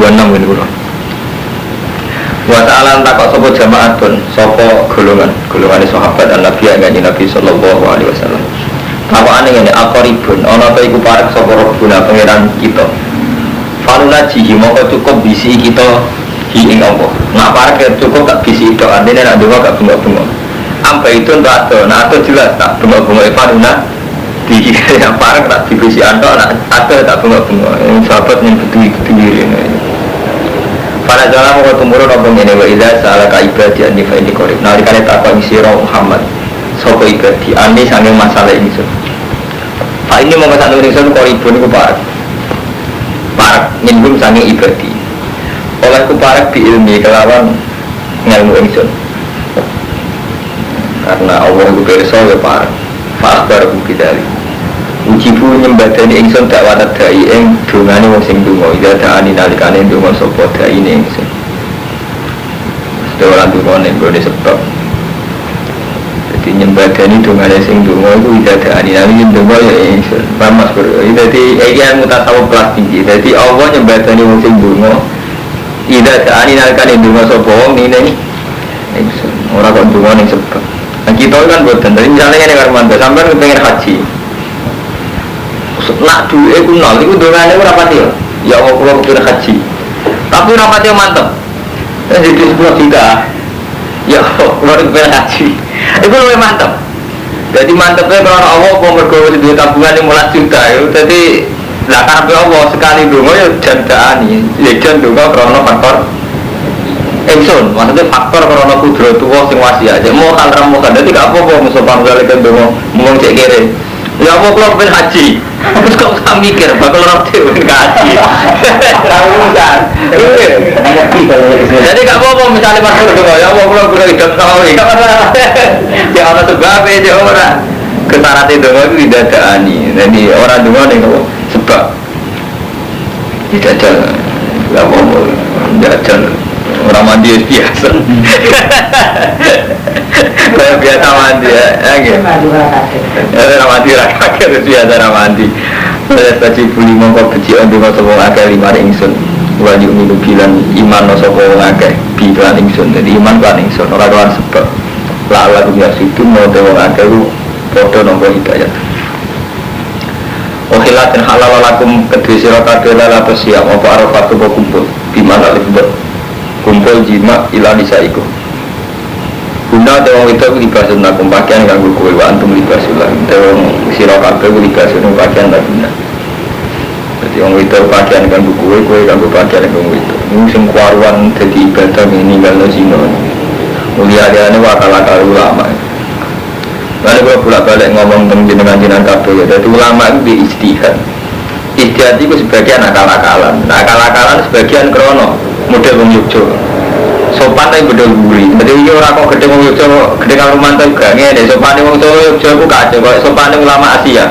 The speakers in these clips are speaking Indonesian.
26 ini kurang. Wa ta'ala takok sapa jamaatun, sapa golongan sahabat Nabi Nabi sallallahu alaihi wasallam. Takokane ngene, aqribun ana ta iku parek sapa Rabbuna pangeran kita. Faluna jihi moko cukup bisi kita hi ing Allah. Nak parek cukup tak bisi tok, artine nek donga gak bengok-bengok. Ampe itu ndak ada, nah ada jelas tak bengok-bengok faluna di yang parek tak bisi antok, nak ada tak bengok-bengok. Sahabat yang berdiri pada jalan mau tumurun robong ini wa idza salaka ibadi anni fa inni qarib. Nalikane takon sira Muhammad sapa ibadi anni sange masalah ini sun. Pak ini mau kesana ingsun qaribun iku parek. Parek nyinggung sange ibadi. Oleh ku parek bi ilmi kelawan ngelmu ingsun. Karena Allah itu pirsa ya parek. Fakbar bidali. Ujibu nyembadani ingsun dakwah dai ing dongane wong sing donga ida daani nalikane donga sapa dai ning ingsun. Sedaya dongane nggone sebab. Jadi nyembadani dongane sing donga iku ida daani nalikane donga ya ingsun. Pamas bro. Dadi iki mutasawuf kelas tinggi. Dadi Allah nyembadani wong sing donga ida daani nalikane donga sapa wong ning ingsun. Ora kok donga ning sebab. Nah kita kan boten. Jadi misalnya ngene karo sampean pengen haji. Nak duwe ku nol iku dongane ora pati ya Allah kula kepengin haji tapi ora pati mantep jadi 10 juta ya Allah kula kepengin haji iku luwih mantep jadi mantepnya kalau Allah kok mergo duwe tabungan 15 juta itu jadi lah karepe Allah sekali donga ya jandani ya jan donga krana faktor ingsun maksudnya faktor krana kudratullah sing wasiat aja mau hal ramu kan dadi gak apa-apa musuh panggal kan donga mung cek kere ya Allah kula kepengin haji. Terus kok usah mikir bakal ora dhewe haji. Jadi gak apa-apa misalnya masuk ke ya Allah kula kudu hidup sawi. Ya ana sebab e ora. Kesarate donga itu didadakani. Jadi ora donga ning sebab. Didadal. Gak apa-apa. Didadal. Orang mandi biasa. Kayak biasa mandi ya, gitu. Orang mandi rakyat biasa orang mandi. Saya tadi beli mongkok kecil untuk ngosong agak 5 ingsun. Wajib minum bilan iman ngosong agak bilan ingsun. Jadi iman kan ingsun. Orang sebab lala dunia situ mau ngosong agak lu foto nombor hidayah. Ohilatin halal lakum kedua sirokat kelala atau siap apa arafat tubuh kumpul dimana lebih kumpul jima ila nisaiku guna dewang itu libasun nakum pakaian ganggu kue wa antum libasulah dewang sirokabe libasun pakaian tak guna jadi orang itu pakaian ganggu kue ganggu pakaian ganggu itu ini sing kuaruan jadi ibadah ini kalau zino mulia-lianya wakal-wakal ulama lalu kalau bolak-balik ngomong tentang jenengan-jenengan kabeh ya jadi ulama itu di istihad itu sebagian akal-akalan akal-akalan sebagian krono model wong Yogyo sopan tapi bedol buri jadi ini orang kok gede wong Yogyo gede karo mantu gak ngene sopan wong Yogyo aku kacau kok sopan ulama Asia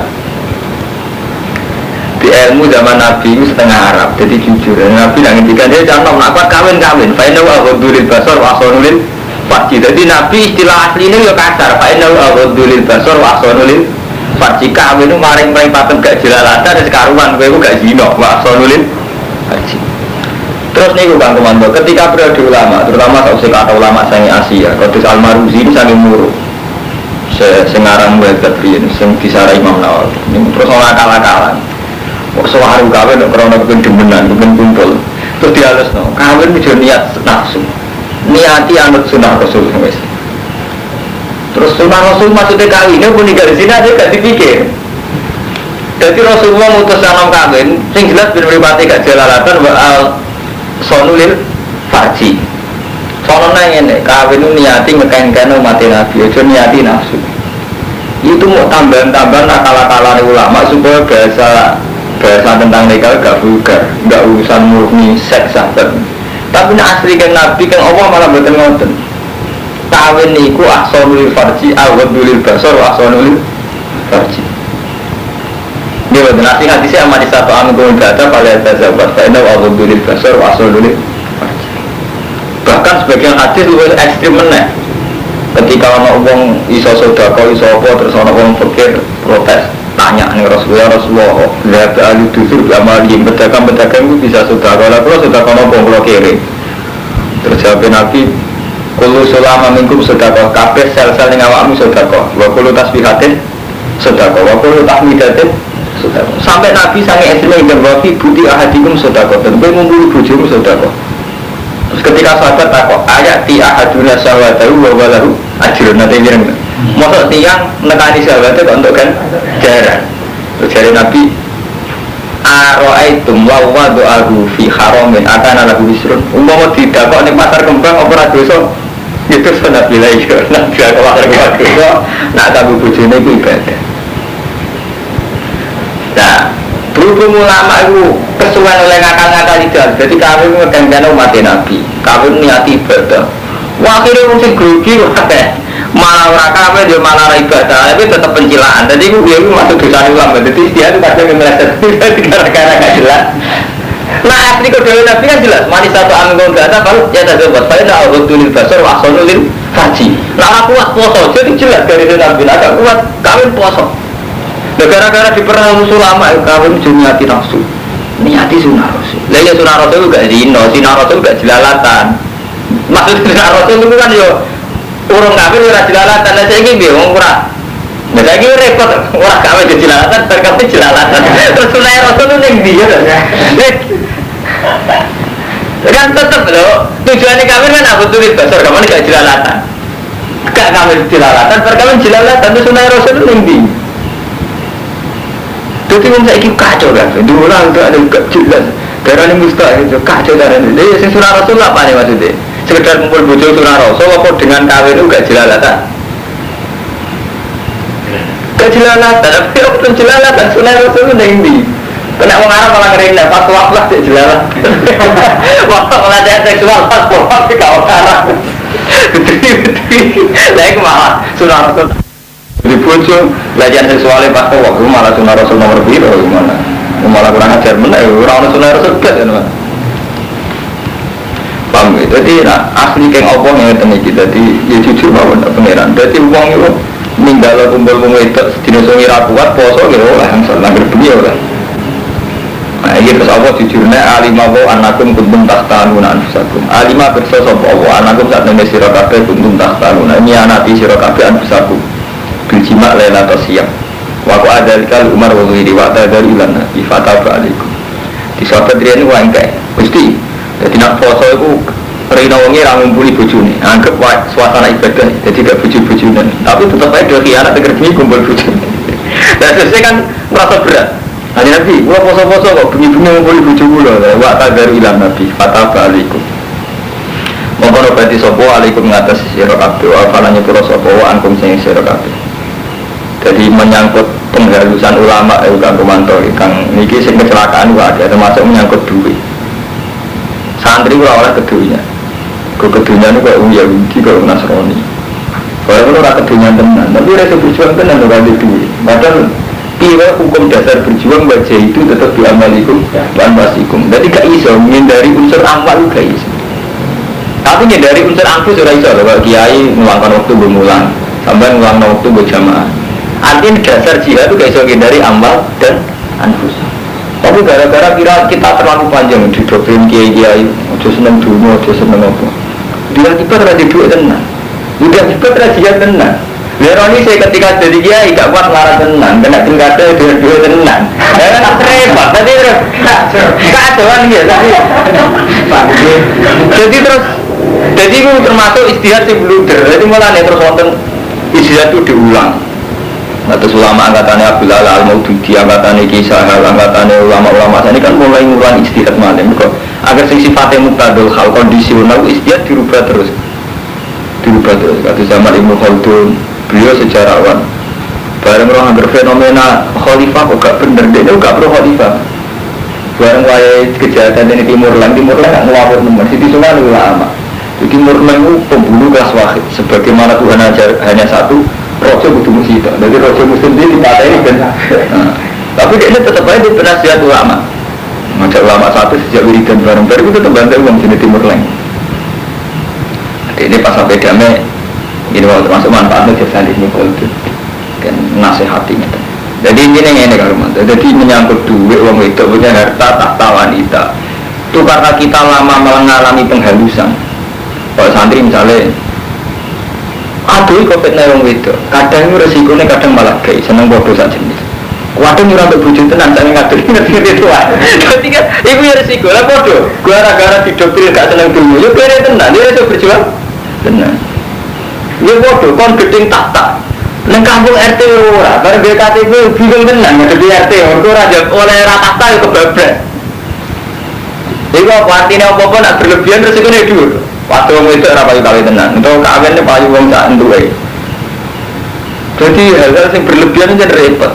di ilmu zaman Nabi itu setengah Arab jadi jujur Nabi yang ngendikan dia jangan nak kawin fa'innahu aghadulil basar wa ahsanul farji jadi Nabi istilah aslinya ya kasar fa'innahu aghadulil basar wa ahsanul farji kawin itu maring-maring paten gak jelalatan dan sekaruan kowe gak zina wa ahsanul farji. Terus nih Kang Komando, ketika periode ulama, terutama sausik atau ulama sangi Asia, Qadis Al-Maruzi ini sangi muru, sengarang buat ketriin, sing disara Imam Nawawi. Terus orang akal-akalan, sewaru kawin, karena bukan demenan, bukan kumpul. Terus dihalus no, kawin itu niat nafsu, niati anut sunnah Rasul wes. Terus sunnah Rasul maksudnya kawinnya pun di sini aja gak dipikir. Jadi Rasulullah mutus salam kawin, sing jelas bin meripati gak jalalatan al sonulil farji sono nanya kawin itu niati ngekain-kain umat Nabi itu niati nafsu itu mau tambahan-tambahan akal-akalan ulama supaya bahasa tentang legal gak vulgar gak urusan murni seks sahabat tapi asli kan Nabi kan Allah malah betul ngoten kawin itu ahsanulil farji awadulil basar ahsanulil farji dia bernasih hati saya amat satu anggung kata pada tazabat karena wabudulil basar wasolulil bahkan sebagian hadis lebih ekstrim meneh ketika orang iso sodako iso apa terus orang fakir protes tanya nih Rasulullah lihat ahli dusur amalin pedagang itu bisa sudah kalau sudah kono bonglo kiri terus jawab Nabi kulo sulama minggu sudah kau kabeh sel-sel yang awakmu sudah kau wakulu tasbihatin sudah kau wakulu tahmidatin sudah kau sampai Nabi sange esme yang wafi budi ahadikum sudah kau dan gue ngumpuli bujumu sudah kau terus ketika sahabat takut ayat ti ahaduna sawatahu wa walahu ajrun nanti bilang maksud tiang nekani sahabatnya kok untuk kan jarang terus dari Nabi aro'aitum lawa do'ahu fi haramin akan ala wisrun umpama tidak kok di pasar kembang opera dosa itu sudah bila itu nanti ke pasar kembang dosa nak tabu bujune itu ibadah nah berhubung ulama itu kesuwen oleh ngakal-ngakal itu jadi kami mengenai umat Nabi kami niati ibadah wah akhirnya mesti grogi malah orang kafir dia malah ibadah tapi tetap pencilaan jadi dia masuk dosa ulama jadi dia itu kadang meleset gara-gara gak jelas nah asli kodol Nabi kan jelas manis satu anggung gak ada baru ya tak buat saya tak buat tulis basar wasonulin haji nah kuat poso jadi jelas dari Nabi agak kuat kawin poso gara-gara diperang musuh lama kawin niati nafsu niati sunnah rasul lah ya sunnah rasul gak zino sunnah rasul gak jelalatan maksud sunnah rasul itu kan yo urung kafir ora jelalatan, lah saiki piye wong ora. Lah saiki repot, ora kawin jelalatan, terkait jelalatan. Terus sunah Rasul ning ndi ya? Kan tetep lho, tujuane kawin kan aku tulis basar kamu gak jelalatan. Gak kawin jelalatan, terkait jelalatan terus sunah Rasul ning ndi? Dadi wong saiki kacau kan, diulang itu ada gak jelas. Karena ini mustahil, kacau darahnya. Jadi sunah Rasul apa nih maksudnya? Sekedar kumpul bojo sunah rasul apa dengan kawin itu gak jelalatan gak jelalatan tapi apa jelalatan sunah rasul itu yang di kena orang Arab malah ngerendah fatwa lah dia jelalatan waktu pelajaran seksual fatwa tapi gak orang Arab lagi malah sunah rasul di bojo pelajaran seksualnya fatwa waktu malah sunah rasul nomor biru gimana malah kurang ajar mana orang sunah rasul gak ya teman paham gitu, jadi nah, asli keng opong yang ngerti jadi ya jujur bahwa tidak pengeran jadi uang itu ninggal kumpul-kumpul itu jenis ngira kuat poso gitu lah yang salah berbunyi lah nah ini terus Allah jujurnya alimah wa anakum kuntum tahtanuna anfusakum alimah bersosok Allah anakum saat ini sirakabe kuntum tahtanuna ini anati sirakabe anfusakum biljima laylato siap waku adalikal umar wa wiri wa tadari ilana ifataba alikum di sahabat dia ini wangkai pasti jadi nak poso itu rina wongi ngumpuli bojone anggap suasana ibadah jadi gak bojo-bojone tapi tetap aja khianat tegir bengi kumpul bojone dan selesai kan merasa berat hanya nanti gua poso-poso kok bengi-bengi ngumpuli bojo kula wa tadaru ilan nabi fataba alaikum mongko berarti sapa alaikum ngatas sira kabeh wa falanya pura sapa wa ankum sing sira kabeh jadi menyangkut penghalusan ulama Kang Romanto Kang niki sing kecelakaan wae ada termasuk menyangkut duit santri ora kedunya kedunya itu kayak Yahudi kayak Nasrani walaupun orang kedunya tenan tapi rasa berjuang tenan orang itu padahal kira hukum dasar berjuang baca itu tetap diamalikum dan basikum jadi gak iso menghindari unsur amal gak iso tapi menghindari unsur anfus sudah iso kalau kiai meluangkan waktu bermulang sampai meluangkan waktu berjamaah artinya dasar jihad itu gak iso menghindari amal dan anfus tapi gara-gara kira kita terlalu panjang di doktrin kiai-kiai aja seneng dunia, aja seneng apa dia tiba terjadi duit tenang udah tiba terjadi tenang Leroni saya ketika jadi kiai gak kuat ngarang tenang kena tingkatnya dengan duit tenang repot, nanti terus keadaan gitu jadi terus jadi itu termasuk istihad si blunder jadi mulanya terus wonten istihad itu diulang atas ulama angkatannya Abdul Al-Maududi, angkatannya Kisah, angkatannya ulama-ulama ini kan mulai ngulang istihad malam agar sing sifatnya muktadul hal kondisional istihad dirubah terus kata zaman Ibnu Khaldun beliau sejarawan bareng orang hampir fenomena khalifah kok gak bener dia gak perlu khalifah bareng waya kejahatan ini Timur Leng gak ngelapor nomor Siti Sungan ulama di Timur Leng itu pembunuh kelas wahid sebagaimana Tuhan ajar hanya satu Rojo butuh musibah, jadi Rojo muslim dia dipatahin kan. Tapi dia tetap aja di penasihat ulama. Ngajak ulama satu sejak wiridan bareng-bareng itu tetap bantu uang sini Timur Leng. Jadi ini pas sampai damai, ini waktu termasuk manfaatnya jasa di Nikol itu, kan nasihatinya. Jadi ini kalau mantu. Jadi menyangkut duit uang itu punya harta tahta wanita. Itu karena kita lama mengalami penghalusan. Kalau santri misalnya, aduh covid uang itu. Kadang resikonya kadang malah gay, seneng bodoh saja jenis. Kadang nyurah berbujuk tenan, jangan ngatur ngerti itu lah. Jadi kan, itu ya resiko lah bodoh. Gua gara-gara didopil gak seneng dulu. Ya kira tenan, dia resiko berjuang tenan. Ya bodoh, kon gedeng tahta. Neng kampung RT ora, bareng BKTP bingung tenan ngedepi RT ora oleh rata tahta itu kebablas. Iku artinya apa-apa nak berlebihan resikone dhuwur. Waktu wong itu ora payu kawin tenan, untuk kawin payu wong sak entuke. Jadi hal-hal yang berlebihan itu repot.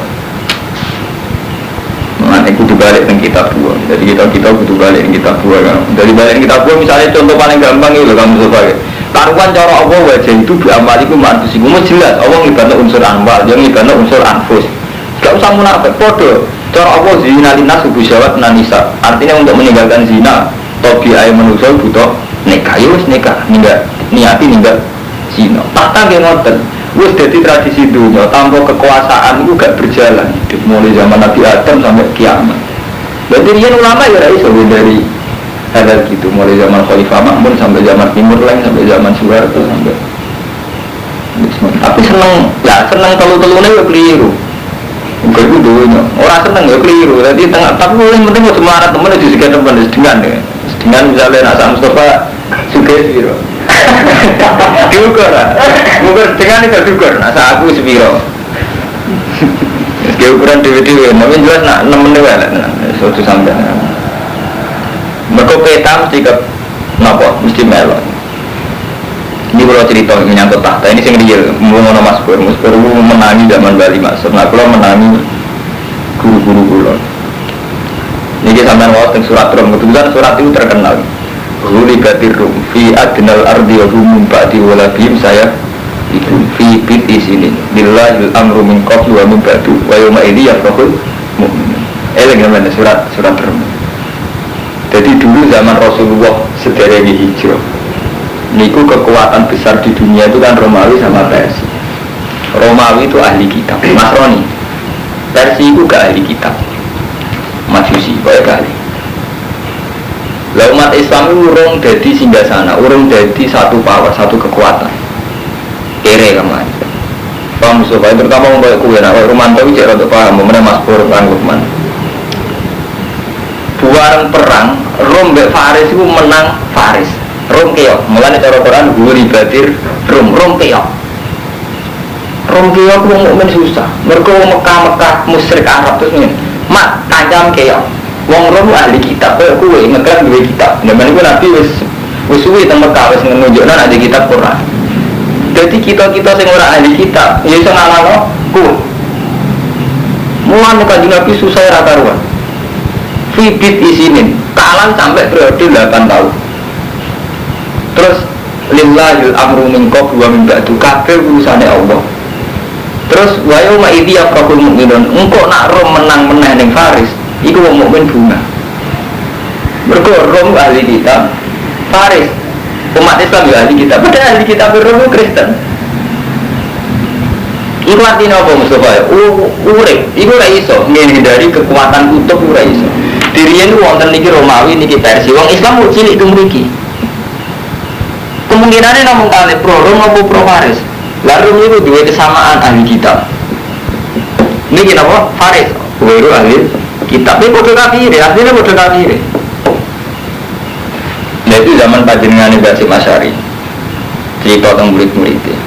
Nah, itu dibalik dengan kitab buah. Jadi kita butuh balik dengan kitab buah kan. Dari balik kitab buah misalnya contoh paling gampang itu kamu coba. Karuan cara Allah wajah itu diamal itu mantusiku jelas Allah ngibana unsur anwal, yang ngibana unsur anfus. Gak usah munafik, podo. Cara Allah zina linas subuh syawat nanisa. Artinya untuk meninggalkan zina, tobi ayat manusia butuh nikah. Yus nikah, niati ninggal zina. Tahta gak ngoten. Wes jadi tradisi dunia, tanpa kekuasaan itu gak berjalan hidup mulai zaman Nabi Adam sampai kiamat. Berarti dia ulama ya iso dari hal gitu, mulai zaman Khalifah Ma'mun sampai zaman Timur Leng sampai zaman Soeharto sampai. Tapi seneng telu-telune ya keliru. Enggak itu dunia, orang seneng ya keliru. Jadi tengah tapi yang penting mau semarat temen itu juga temen dengan ya. Dengan misalnya Nasa Mustafa Sugesti diukur lah, ukur dengan itu diukur. Nasa aku sepiro. Dia ukuran dewe-dewe, tapi jelas nak 6 menit lah, suatu sampai. Mereka peta mesti ke nopo, mesti melon. Ini kalau cerita menyangkut tahta ini sing real, mengono Mas Pur menangi zaman Bali Masuk. Nah, kalau menangi guru-guru kula. Niki sampean wae surat Rum, kebetulan surat itu terkenal. Ghulibatir Rum fi adnal ardi wa hum ba'di walabihim saya iku fi bit isinin billahil amru min qablu wa min ba'du wa yawma idzi yafrahul mu'minun. Elegan surat Rum. Jadi dulu zaman Rasulullah sederenge hijrah. Niku kekuatan besar di dunia itu kan Romawi sama Persia. Romawi itu ahli kitab, Nasrani. Persia itu gak ahli kitab. Majusi, boleh kali. Lah umat Islam itu urung jadi singgasana, urung jadi satu power, satu kekuatan. Kere kemana? Paham supaya terutama mau kayak kue, nah Romanto itu rada paham, mana Mas Pur kan Lukman. Buareng perang, Rom be Faris itu menang Faris. Rom keok, mulanya cara Quran Ghulibatir Rom keok. Rom keok wong mukmin susah. Mergo Mekah musyrik Arab terus ngene. Mak kancam keok. Wong Rom ahli kitab, kowe ngeklaim duwe kitab. Zaman iku Nabi wis suwi teng Mekah wis nunjukna ada kitab Quran. Jadi kita sing ora ahli kitab, ya iso ngalahno kowe. Mulane Kanjeng Nabi susah ra karuan. Fibit isinin, kalah sampai periode 8 tahun. Terus lillahil amru min qablu wa min ba'du, kabeh urusane Allah. Terus wa yauma idzi yafrahul mu'minun, engko nak Rom menang meneh ning Faris, iku wong mukmin bunga. Mergo Rom ahli kitab, Faris umat Islam ya ahli kitab, padahal ahli kitab Rom Kristen. Iku artinya apa Mustafa? Urip, iku ora iso menghindari kekuatan kutub ora iso. Diriyen wonten niki Romawi niki Persia, wong Islam kok cilik tumriki. Kemungkinannya namun kali pro Rom atau pro Faris. Lalu itu dua kesamaan ahli kitab. Ini kenapa? Faris, baru ahli kitab. Ini bodoh kafir, aslinya bodoh kafir. Nah itu zaman panjenengan Basim Asy'ari. Cerita tentang murid-muridnya.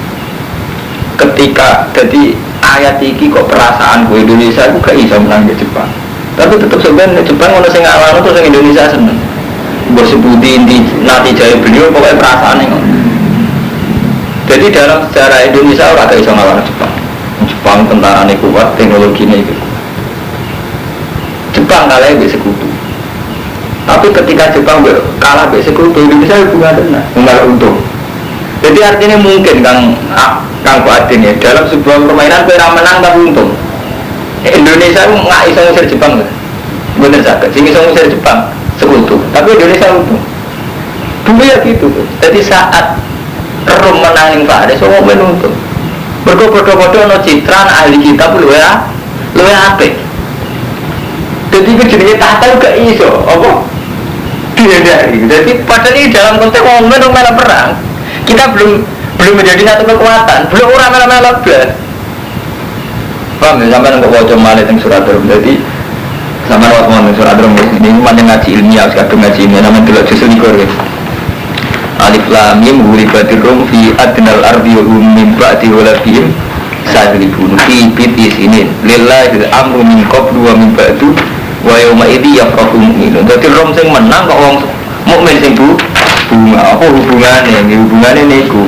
Ketika jadi ayat ini kok perasaan gue Indonesia itu gak bisa menang di Jepang. Tapi tetap sebenarnya Jepang ono sing awal terus sing Indonesia seneng. Bersebuti inti nanti jaya beliau pokoknya perasaan ini. Jadi dalam sejarah Indonesia orang gak bisa ngalahin Jepang tentara ini kuat, teknologi ini itu. Jepang kalah dengan sekutu. Tapi ketika Jepang kalah dengan sekutu, Indonesia bunga tenang, bunga untung. Jadi artinya mungkin Kang Fuadin ya dalam sebuah permainan kira menang tapi untung. Indonesia nggak bisa ngusir Jepang, bener saja. Sini bisa ngusir Jepang. Sekutu, tapi Indonesia untung. Dulu ya gitu. Jadi saat Rom menang Faris, semua menuntung. Berkobodo-bodo no citra ahli kitab lu ya luwih apik. Jadi itu jenenge tahta gak iso, apa? Dihindari. Jadi padahal ini dalam konteks momen mela perang, kita belum menjadi satu kekuatan, belum orang mela belas. Paham ya? Sampai nggak wajah malah yang surat Rum. Jadi sama waktu mau surat Rum ini macam ngaji ilmiah, sekarang ngaji ilmiah namanya dulu justru likur ya. Alif lam mim ghulibatir rum fi adnal ardi wa hum min ba'di walabihim sadribun fi biti sinin lillahi al-amru min qablu wa min ba'du wa yawma idhi yafrahu mu'minun. Jadi rom sing menang kok wong mukmin sing bunga apa hubungane niku.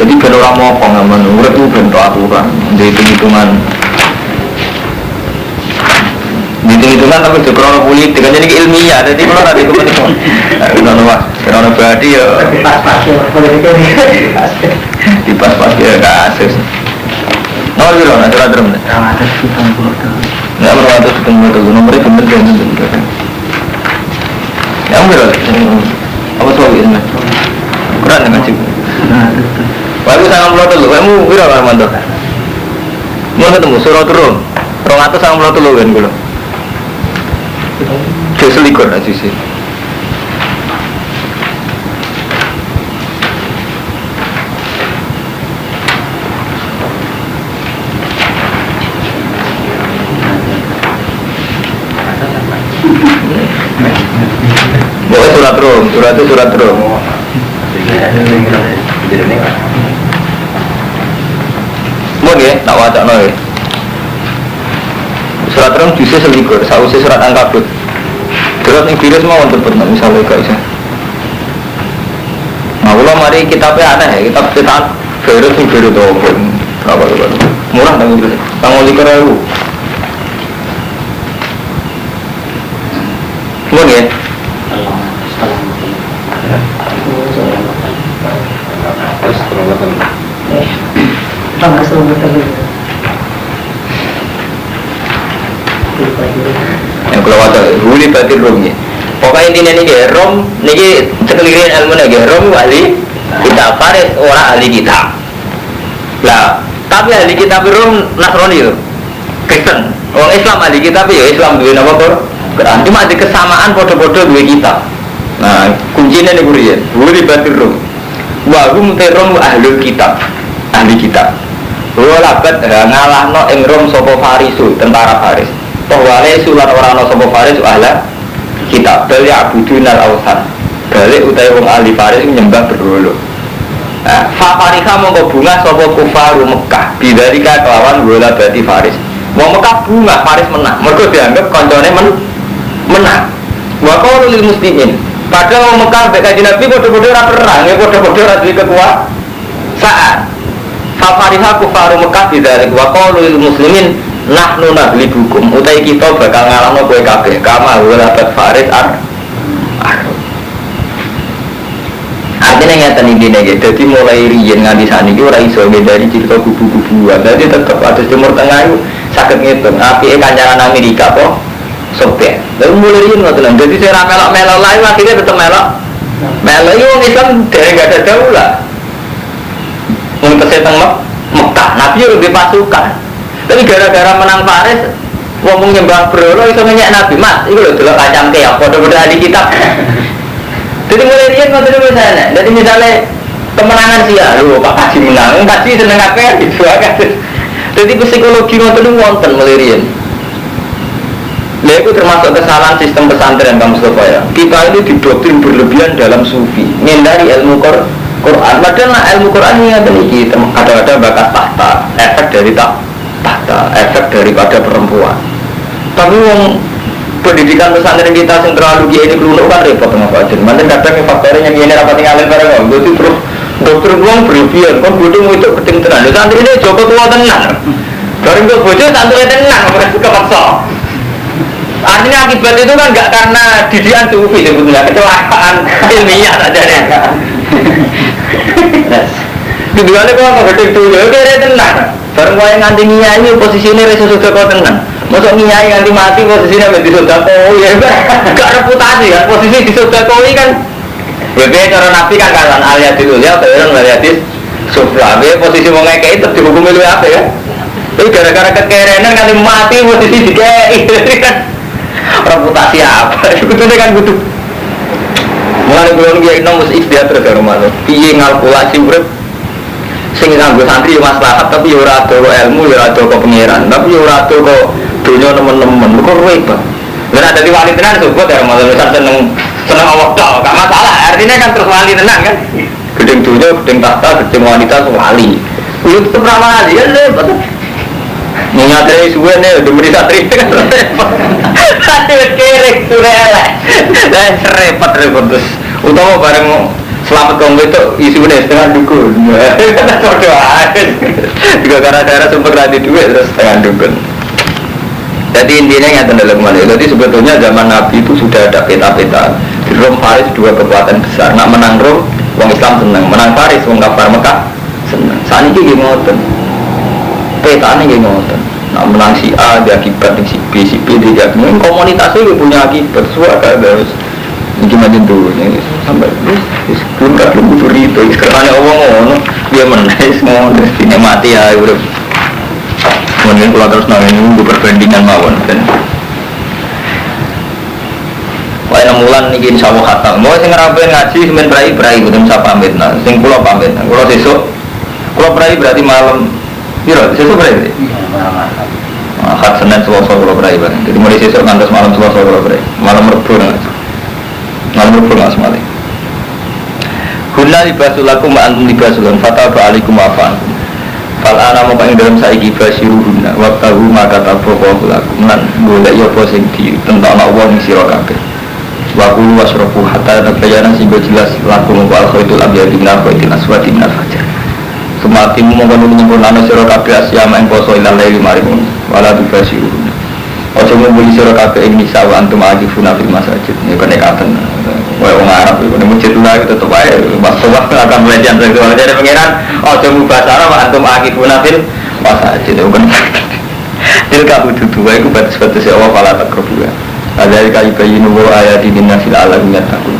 Jadi ben ora mopo ngamen urip ku ben aturan hitung-hitungan tapi krono politik kan jadi ilmiah. Jadi kalau ada kepentingan krono mas krono berarti ya pas ya kasus nomor biru nanti ada berapa nggak berapa tuh nomornya bener yang biru apa soal ini kurang dengan cip bagus sangat melotol lu kamu biru kan mantu mau ketemu surat turun rong atas sangat melotol lu kan gue dia selikur aja sih. Boleh surat rum. Boleh, tak wajak noy. Surat rum justru selikur, sausnya surat Ankabut. Surat yang virus mau untuk pernah misalnya gak bisa. Nah kalau mari kitabnya ada ya, kitab kita virus yang virus tuh berapa murah tapi virus. Tanggung likur aku. Boleh. Yang kalau ada huli batin rom ya. Pokoknya intinya nih ya rom, nih sekelirin ilmu nih ya rom ahli kitab Faris orang ahli kitab. Lah tapi ahli kitab rom Nasrani itu Kristen. Orang Islam ahli kitab ya Islam dua nama Quran. Cuma ada kesamaan bodoh-bodoh dua kitab. Nah kuncinya nih kurian huli batin rom. Wahum terom ahli kitab. Walabat ngalah no rom sopo Farisu tentara Faris. Wale sulan orang sopo Faris ahla kitab beli abudunal awsan balik utai wong ahli Faris nyembah berhala. Fafarika mongko bunga sopo kufaru Mekah bidarika kelawan bola bati Faris. Wong Mekah bunga Faris menang mereka dianggap koncone menang. Waqalu lil muslimin padahal wong Mekah mbek Kanjeng Nabi padha-padha ora perang ya padha-padha ora duwe kekuasaan. Fafarika kufaru Mekah bidarika waqalu lil muslimin nahnu naglibukum utai kita bakal ngalahno kowe kabeh kama walabat Faris artinya ngeten iki nek dadi mulai riyen nganti saniki ora iso ngedari cerita kubu-kubuan. Dadi tetep atus Timur Tengah iku saged ngitung apike kancaran Amerika apa Soviet. Lalu mulai riyen ngoten. Dadi saya ra melok-melok lae akhirnya tetep melok yo wong Islam dereng gak ada daulah. Wong keseteng Mekah Nabi yo pasukan. Tapi gara-gara menang Faris, ngomong nyembah berhala iso ngenyek Nabi Mas, itu lho delok kacang keok, padha-padha ahli kitab. Jadi mulai riyen ngoten misalnya. Jadi misalnya kemenangan sih ya, lho Pak Haji menang, pasti seneng akeh gitu kan. Jadi psikologi ngoten wonten mulai riyen. Lha itu termasuk kesalahan sistem pesantren Kang Mustafa ya. Kita ini didoktrin berlebihan dalam sufi, menghindari ilmu Quran. Padahal ilmu Quran ini ada bakat tahta, efek dari tahta, efek daripada perempuan. Tapi wong pendidikan pesantren kita yang terlalu dia ini kelunuk kan repot sama Pak Jen. Mantan kadang faktornya yang ini rapat tinggalin bareng jadi terus dokter uang berlebihan kan bodoh itu penting tenan. Santri ini Joko tua tenan. Bareng ke bodoh santri tenan mereka kepaksa. Artinya akibat itu kan enggak karena didikan sufi sebetulnya, kecelakaan ilmiah saja deh. Tujuannya kok nggak gede tuh, ya udah tenang. Bareng kau yang nganti nyai posisinya resa sudah kau tenang. Masuk nyai nganti mati posisinya menjadi sudah kau, ya gak reputasi kan. Posisi di sudah kau kan. Bebe cara nabi kan kalan alias itu ya, bayang alias sufla. Bebe posisi mau ngekei itu dihukum itu apa ya? Tapi gara-gara kekerenan kan mati posisi dikei kan reputasi apa? Sebetulnya kan butuh. Mulai bulan dia itu mesti ikhtiar terus ya rumah lo. Piye ngalkulasi urip sing nganggo santri maslahat tapi ora ado ilmu, ora ado kok pangeran, tapi ora ado kok dunya nemen-nemen. Kok repot. Lah ada di wali tenan sebut ya rumah lo seneng Allah tok, gak masalah. Artinya kan terus wali tenan kan. Gedeng dunya, gedeng tahta, gedeng wanita wali. Kuwi tetep ra wali ya repot. Nyatri suwe nih, udah beri satri kan repot. Satri kerek suwe elek. Lah repot terus. Utama bareng selamat kaum itu isunya setengah dukun. Berdoa. Juga karena daerah sumber tadi duit terus setengah dukun. Jadi intinya yang dalam mana? Jadi sebetulnya zaman Nabi itu sudah ada peta-peta. Di Rom Faris dua kekuatan besar. Nak menang Rom, orang Islam senang. Menang Faris, orang kafir Mekah senang. Saat ini gimana? Peta ini gimana? Nah menang si A dia akibat si B dia akibat komunitasnya dia punya akibat suara harus gimana dulu nih sampai belum tak belum butuh itu karena orang dia menang semua terus ini mati ya udah kemudian kalau terus nunggu perbandingan mawon dan wah 6 bulan nih insya Allah khatam mau sing ngerapain ngaji semen berai betul saya pamit nah sing pulau pamit kalau besok kalau berai berarti malam Biro, sesuk berai? Iya, malam. Akad Senin Selasa kalau berai bareng. Jadi mulai sesuk ngantos malam Selasa kalau berai. Malam Rabu nggak semali. Hunna libasul lakum wa antum libasul fataba alaikum wa afantum. Fal ana mau paling dalam saiki basiru hunna wa tahu maka taboqo lakum lan golek yo apa sing ditentokno Allah ning sira kabeh. Wa qulu wasrafu hatta tabayyana sing jelas lakum wa al-khaitul abyad min al-khaitil aswad min al-fajr. Semakin mengkono menyempurnakan sira kabeh asyama ing poso ilal laili maring wala tubasiru. Ojo mung sira kabeh ing nisa wa antum akifuna fil masajid. Ya kenekatan. Wae wong Arab iku nek masjid lha tetep wae masalah akan belajar dari dari pengiran. Ojo mubasara wa antum akifuna fil masajid. Bukan. Tilka hududu wae ku batas-batas Allah wala takrubu. Ada kali bayinu wa ayati dinnasil alamin takun.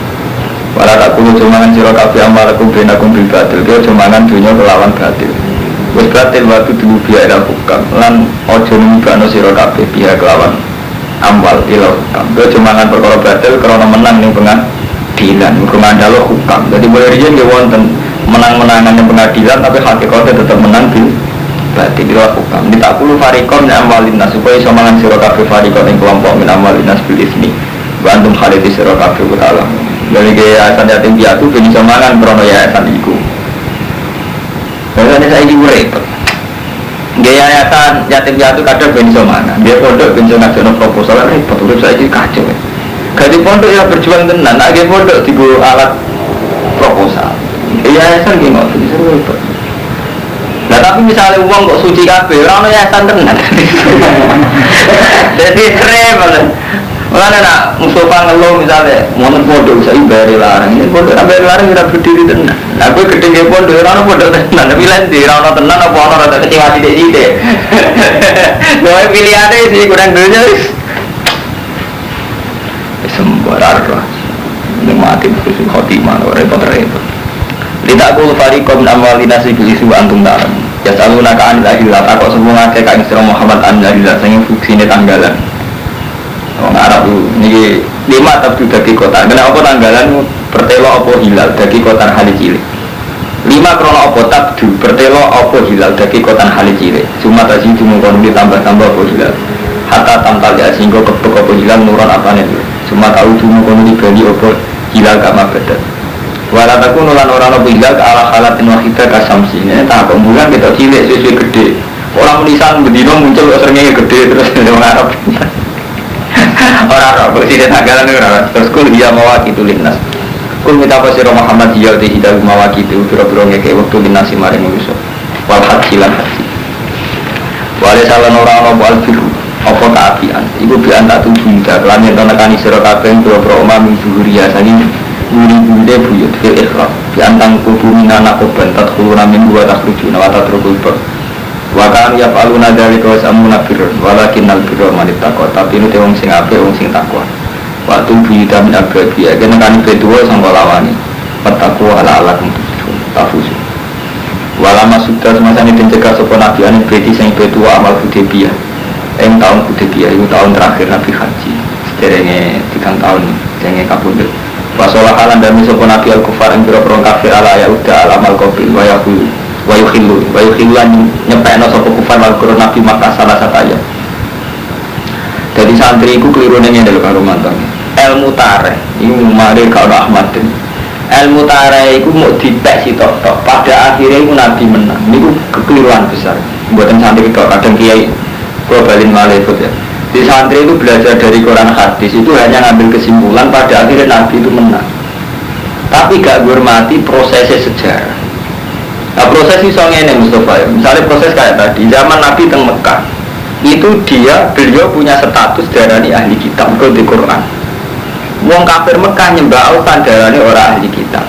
Wala takulu cumangan sira kabeh amalakum benakum bil batil. Dia cumangan dunya kelawan batil. Wis batil waktu dulu biaya hukam lan ojo nibano sira kabeh biaya kelawan amwal ila hukam. Dia cumangan perkara batil karena menang ning pengadilan. Ngandalo hukam. Jadi boleh riyen nggih wonten menang-menangan ning pengadilan tapi hakikate tetap menang bil batil ila hukam. Ditakulu fariqon min amwalin nas supaya cumangan sira kabeh fariqon ing kelompok min amwalin nas bil ismi. Wa antum khalidi sira kabeh ta'ala. Dari yayasan yatim piatu bisa mangan krono yayasan iku. Karena saya ini repot. Yayasan yatim piatu kadang bisa mangan. Dia pondok bisa ngajuin proposal repot. Udah saya ini kacau. Gaji pondok ya berjuang tenan. Lagi pondok tiga alat proposal. Yayasan gimana? Bisa repot. Nah tapi misalnya uang kok suci kabeh, orang yayasan tenan. Jadi repot. Mana nak Mustafa ngeluh misalnya, mau pondok saya bayar larang, ini pondok bayar larang kita berdiri tenang. Nah gue ketinggian pondok, orang pondok tenang, tapi lain di orang tenang apa orang rada kecewa tidak. Noy pilihannya sih kurang dunia. Sembarang, ini mati berusaha khotimah, repot. Tidak aku fariqom amwalina sibil isu antum dalam. Ya selalu nakaan lahirlah, takut semua ngake kain Isra Muhammad an-lahirlah, sehingga fungsinya tanggalan. Orang Arab itu, ini 5 tabdu dagi kota. Kenapa tanggalan pertelo apa hilal dagi kota hali cilik. 5 krono apa tabdu pertelo apa hilal dagi kota hali cilik. Cuma tadi itu mengkonon ditambah-tambah apa hilal. Hatta tampal ya sehingga kebek apa hilal nuron apa nih. Cuma tahu cuma mengkonon dibeli apa hilal kama badan. Walataku nulan orang apa hilal ke arah halatin wahidah kasamsi. Ini tak bulan kita cilik sesuai gede. Orang menisan bedino muncul seringnya gede terus orang Arab. Orang bersih dan tanggalan orang terus kul dia mawaki tulinas kul minta pasir Muhammad dia di hidup mawaki itu biro-biro ngeke waktu linasi maring musuh wal hajilan haji wale salan orang wal biru apa keapian ibu bian tak tujuh hingga kelanian tonakani sirokabeng biro-biro omami buhuria saling wuri bunde buyut fil ikhlas biantang kubu minana koban tatkulu namin dua takruju nawata terkulber Wakan ya paluna dari kau samuna birun, walakin al birun manit takwa. Tapi nu wong sing ape, wong sing takwa. Waktu bida min agrabiya, kena kan kedua sang kolawani. Petakwa ala ala untuk tafusu. Walama sudah semasa ini mencegah sopan Nabi Anin Beti sing betua amal Hudaybiyah. Yang tahun Hudaybiyah itu tahun terakhir Nabi Haji. Sederenge 3 tahun jenenge kabundut. Wasolah halan dami sopan Nabi Al-Kufar yang berperang kafir ala ya udah alamal kobil wayuhilan nyepekno sopan kufar wal-Qur'an Nabi Makkah salah satu. Jadi santri itu keliru nengnya dalam karumantan. Ilmu tareh ini mari kalau Ahmad ilmu tareh itu mau dipek si tok. Pada akhirnya itu Nabi menang. Ini kekeliruan besar. Buatan santri itu kadang kiai globalin malefut ya. Di santri itu belajar dari Quran hadis itu hanya ngambil kesimpulan pada akhirnya Nabi itu menang. Tapi gak menghormati prosesnya sejarah. Nah proses itu soalnya ini Mustafa ya. Misalnya proses kayak tadi zaman Nabi teng Mekah itu beliau punya status darani ahli kitab kalau di Quran. Wong kafir Mekah nyembah autan darani orang ahli kitab.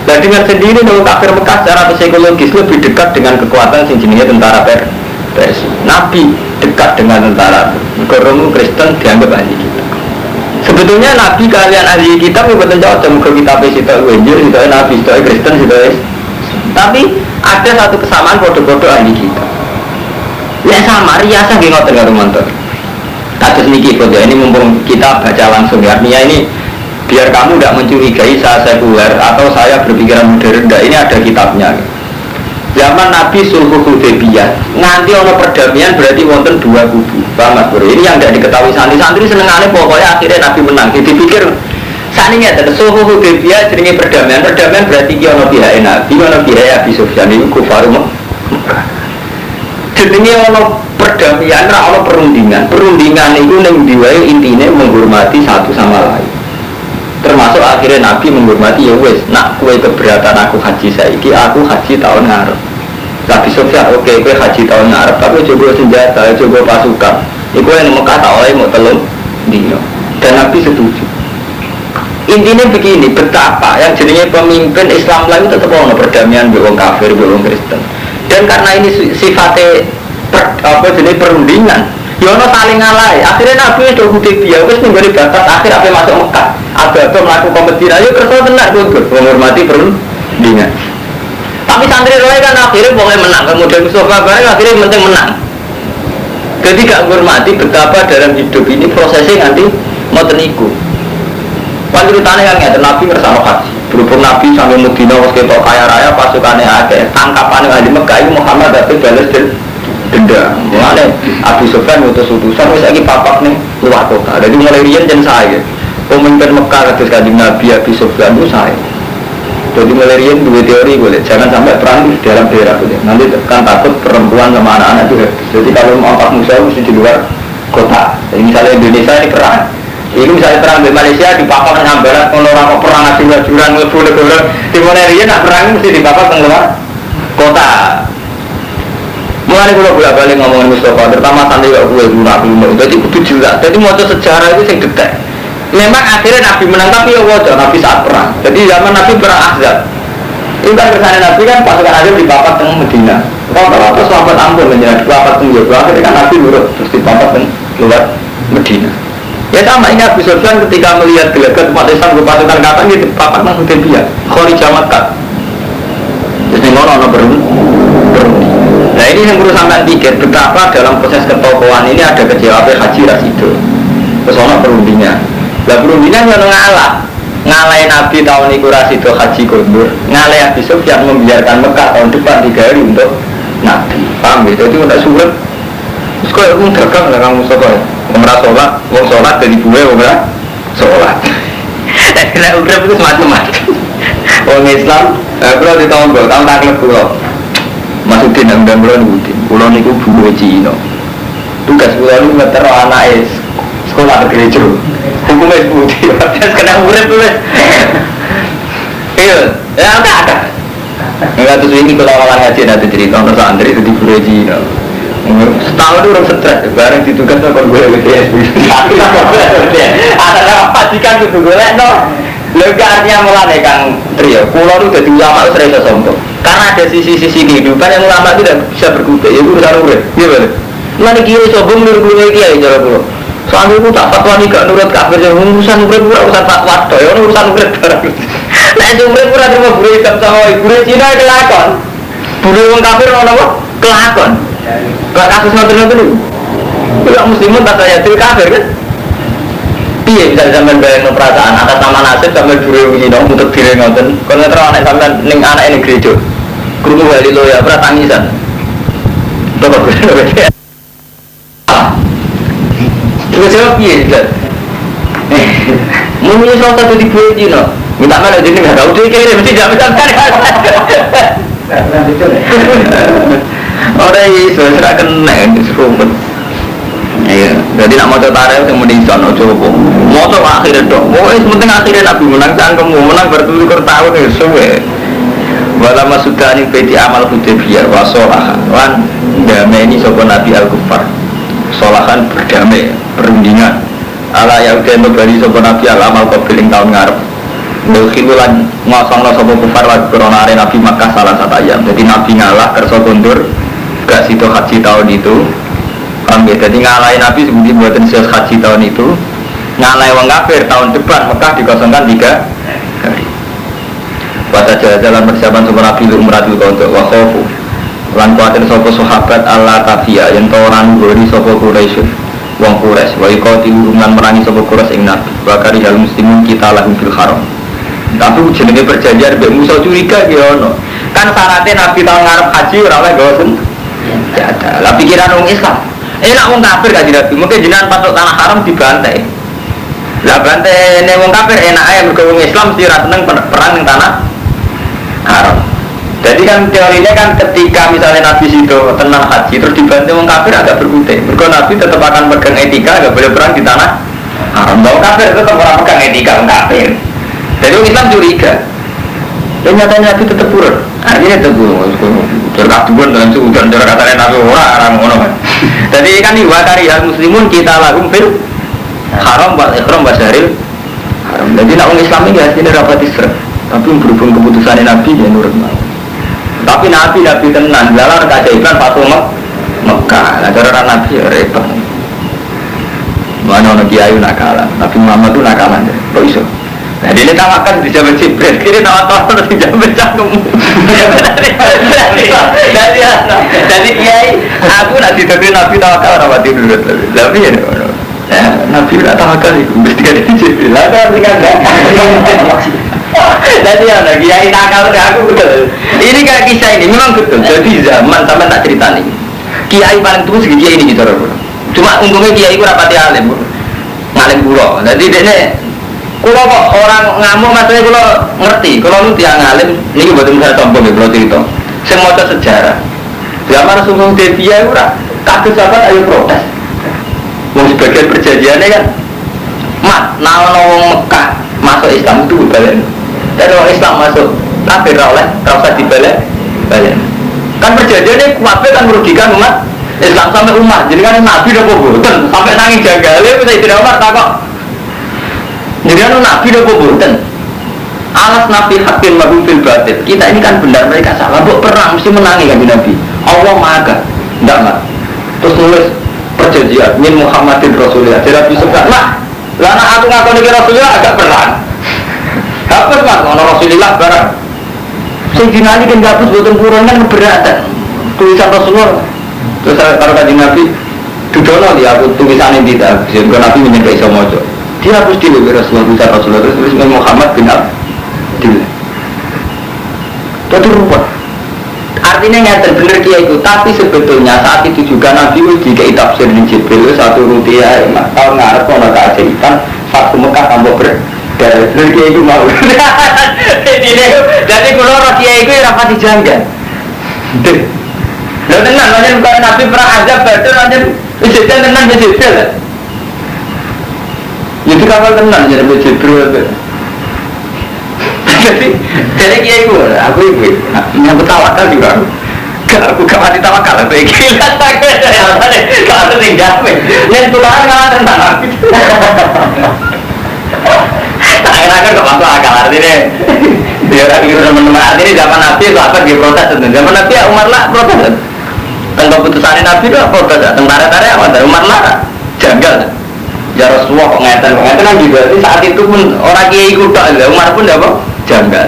Dan dengan sendiri wong kafir Mekah secara psikologis lebih dekat dengan kekuatan sing jenenge tentara Persia. Nabi dekat dengan tentara. Orang Kristen dianggap ahli kitab. Sebetulnya Nabi kalian ahli kitab itu betul jauh ke kitab sitok Injil, sitok Nabi, sitok Kristen, sitok. Tapi ada satu kesamaan kode-kode ahli kitab. Ya sama, riasa gini ngotot gak rumantot. Kasus niki kode ini mumpung kita baca langsung ya. Artinya ini biar kamu tidak mencurigai saya sekuler atau saya berpikiran modern. Ini ada kitabnya. Zaman Nabi Sulhul Hudaybiyah nganti ono perdamaian berarti wonten 2 kubu. Paham Mas Bro? Ini yang tidak diketahui santri senengane pokoknya akhirnya Nabi menang. Jadi dipikir saat ini ada Sulhul Hudaybiyah jenenge perdamaian. Perdamaian berarti ki ono pihak Nabi, ono pihak Abi Sufyan iku kufar Mekah. Jenenge ono perdamaian, ora ono perundingan. Perundingan itu ning ndi wae intine menghormati satu sama lain. Termasuk akhirnya Nabi menghormati ya wes, nak kue keberatan aku haji saiki, aku haji tahun ngarep. Nabi Sufyan oke, kue haji tahun ngarep, tapi coba senjata, coba pasukan. Iku yang Mekah tak oleh mau telung dino. Dan Nabi setuju. Intinya begini, betapa yang jadinya pemimpin Islam lain tetap ono perdamaian dengan kafir, dengan Kristen. Dan karena ini sifatnya jenis perundingan, yono saling ngalai. Akhirnya Nabi itu Hudaybiyah, terus menjadi batas akhir apa masuk Mekah. Agak melakukan kompetisi, ayo kerja benar tuh, menghormati perundingan. Tapi santri lain kan akhirnya boleh menang, kemudian Mustafa bareng akhirnya penting menang. Jadi gak menghormati betapa dalam hidup ini prosesnya nanti mau teniku. Kan ceritanya yang Nabi ngersano haji. Berhubung Nabi sampai Medina was ketok kaya raya pasukannya akeh. Tangkapan ahli Mekah itu Muhammad tapi balas denda. Mulane Abu Sufyan ngutus utusan wis saiki papak ning luar kota. Jadi mulai riyen jen saya. Pemimpin Mekah kados Kanjeng Nabi Abu Sufyan itu saya. Jadi mulai riyen dua teori boleh jangan sampai perang di dalam daerah itu. Nanti kan takut perempuan sama anak-anak juga. Jadi kalau mau angkat musuh mesti di luar kota. Jadi misalnya Indonesia ini perang. Ini misalnya perang di Malaysia di papak nyambaran orang kok perang asing juran lebu negara di mana dia nak perang mesti di papak keluar kota. Mulai kalau bolak-balik ngomongin Mustafa terutama santri kok gue guna jadi kudu jelas. Jadi mau sejarah itu yang dekat. Memang akhirnya Nabi menang tapi ya wajar Nabi saat perang. Jadi zaman Nabi perang Ahzab. Itu kan kesannya Nabi kan pasukan Ahzab di papak tengah Medina. Kalau sahabat ampun menjadi di papak tengah akhirnya kan Nabi nurut terus di papak keluar Medina. Ya sama ini Abu Sufyan ketika melihat gelagat umat Islam ke pasukan kapan gitu papak nang Hudaybiyah Khawarij Makkah. Terus ngono berunding. Nah ini yang perlu sampai pikir betapa dalam proses ketokohan ini ada kejawab haji rasido. Terus ono perundingan. Lah perundingan yang ngalahin Nabi tahun itu rasido haji kondur. Ngalahin Abu Sufyan membiarkan Mekah tahun depan 3 hari untuk Nabi. Paham gitu? Itu udah surat. Terus kok aku dagang lah kamu Mustafa ya? Wong sholat dari gue udah sholat. Kena udah itu semacam-macam. Wong Islam, kalau di tahun taklek pulau masukin yang udah pulau ngikutin. Pulau niku buku Cina. Tugas pulau ini ngeter anak sekolah ke gereja. Hukumnya putih. Kena udah tuh. Iya, ya ada. Enggak terus ini kalau orang ngaji nanti cerita orang santri itu di buku Cina. Setahun itu orang stres, bareng ditugas no kon gue BTS. Ada pastikan kudu golek no. Lha artinya mulane Kang Trio, kula itu dadi ulama wis ora sombong. Karena ada sisi-sisi kehidupan yang ulama itu tidak bisa berkutik, itu urusan urip. Nggih, Pak. Mulane kiai sombong niru-niru kiai cara kula. Soale ku tak fatwa nih gak nurut kafir urusan urip ora urusan fatwa tok, ya urusan urip bareng. Nek urip ora terima guru Islam sama guru Cina kelakon. Buru wong kafir ono apa? Kelakon. Kok kasus ngoten-ngoten niku. Tidak muslimun tak saya kafir kan? Piye bisa sampean bayangno perasaan atas nama nasib sampean buru wingi nang untuk diri ngoten. Kon terus anak sampean ning anake ning gereja. Krungu wali loya ora tangisan. Bapak gede. Terus jawab piye kan? Mungkin soal tadi gue jino. Minta mana jadi nggak tahu dia kira mesti jam jam kan? Orang ini sudah kena serumpun. Iya, jadi nak mau coba tarik kemudian sono coba. Mau coba akhirnya dong. Mau penting akhirnya nabi menang cangkem menang bertutur tahun itu suwe. Walau masukkan ini peti amal Hudaybiyah wasolah wan damai ini sopan nabi al-kufar. Solahan berdamai perundingan. Ala yang udah memberi sopan nabi al-amal kopiling tahun ngarep. Berkilulan ngosong sopan kufar lagi koronari nabi Makkah salah satu ayam. Jadi nabi ngalah kerso kundur gak situ haji tahun itu. Jadi ngalahin nabi sebelum buatan sias haji tahun itu. Ngalahin wong kafir tahun depan Makkah dikosongkan 3 hari. Pada jalan persiapan sopan nabi umratul qadha wa khofu. Lan kuatir sopo sahabat Allah tafiyah yang tawaran beri sopo Quraisy wong Quraisy wa iqati hubungan merangi sopo Quraisy ing nabi wa karihal muslimun kita lahum fil haram. Tapi jenenge perjanjian mbek Musa curiga ki ono. Kan syaratnya nabi tahun ngarep haji ora oleh gawa senjata. Lah pikiran wong Islam. Enak wong kafir gak dirabi, mungkin jenengan patok tanah haram dibantai. Lah bantai ning wong kafir enak ae mergo wong Islam mesti ra seneng perang ning tanah haram. Jadi kan teorinya kan ketika misalnya Nabi situ tenang haji terus dibantu orang kafir agak berkutik. Mereka Nabi tetap akan pegang etika, agak boleh perang di tanah haram. Bahwa kafir tetap orang pegang etika orang kafir. Jadi orang Islam curiga. Dan nyatanya Nabi tetap purun. Akhirnya tetap purun. Terkaduan dalam suhu dan cara katanya Nabi orang orang. Jadi kan diwakari hal muslimun kita lakum fil haram wal ikhram wasyaril haram. Jadi nak orang Islam ini hasilnya rapat isra. Tapi berhubung keputusan Nabi ya nurut mau. Tapi Nabi tenan, lalar keajaiban Fatu Mekah. Nah cara Nabi ya repot. Mana orang kiai nakalan, Nabi Muhammad itu nakalan deh, kok iso. Nah dia tawakan di zaman Jibril, kiri tawak terus di zaman cangkem. Jadi kiai, aku nak dituduh Nabi tawakal orang mati dulu. Tapi ya, Nabi tidak tawakal itu, mesti ada di Jibril. Lalu kan jadi ya, kiai nakal aku betul. Ini kayak kisah ini memang betul. Jadi zaman sampai tak cerita nih. Kiai paling tua segi kiai ini gitu loh. Cuma untungnya kiai itu rapati alim, ngalim pulau. Jadi dia kalau kok orang ngamuk maksudnya kalau ngerti. Kalau lu tiang ngalim, ini buat misalnya contoh nih kalau cerita. Semua sejarah. Zaman Rasulullah Hudaybiyah itu kaget sahabat ayo protes. Mau sebagian perjanjiannya kan, mat, nawang Mekah masuk Islam itu balik. Dan orang Islam masuk kafir oleh rasa dibalik balik. Kan perjanjiannya kuatnya kan merugikan umat Islam sampai umat. Jadi kan Nabi udah boboten sampai nangis jagalnya bisa tidak umat tak kok. Jadi kan Nabi udah boboten. Alas Nabi hakim mahum fil batil. Kita ini kan benar mereka salah. Buk perang mesti menangi kan Nabi. Allah maha tidak mat. Terus nulis perjanjian min Muhammadin Rasulullah. Jadi Nabi sebut lah. Lana aku ngaku nih Rasulullah agak perang. Hapus mas, orang Rasulullah barang. Sehingga ini kan hapus buatan kurang kan keberatan. Tulisan Rasulullah. Terus kalau tadi Nabi, dudono dia aku tulisan ini tidak. Sehingga Nabi menyebut Isa Mojo. Dia hapus di lebih Rasulullah, tulisan Rasulullah. Terus tulis Muhammad bin Abdillah. Itu ruwet. Artinya nyata benar kia itu. Tapi sebetulnya saat itu juga Nabi jika tafsir di Jibril satu rupiah. Tahun ngarep kalau ada keajaiban Fatu Mekah tambah dari kia itu mau. Jadi kalau orang kia itu rapat dijanggan. Lalu tenang, lanjut bukan Nabi perang azab betul lanjut ujian tenang di Jibril. Jadi kapal tenang jadi Jibril. Jadi kia itu, aku ibu yang bertawakal juga. Aku gak mati tawakal, aku gila. Kalau ada tinggal, yang tulang kalah tentang aku. Akhir-akhir gak masuk akal artinya. Dia orang itu teman-teman artinya zaman Nabi itu apa dia protes. Zaman Nabi ya Umar lah protes. Tentang keputusan Nabi itu protes. Tentara-tara apa? Umar lah janggal. Ya Rasulullah kok ngeten kan juga. Saat itu pun orang kiai ikut tak, Umar pun apa? Janggal.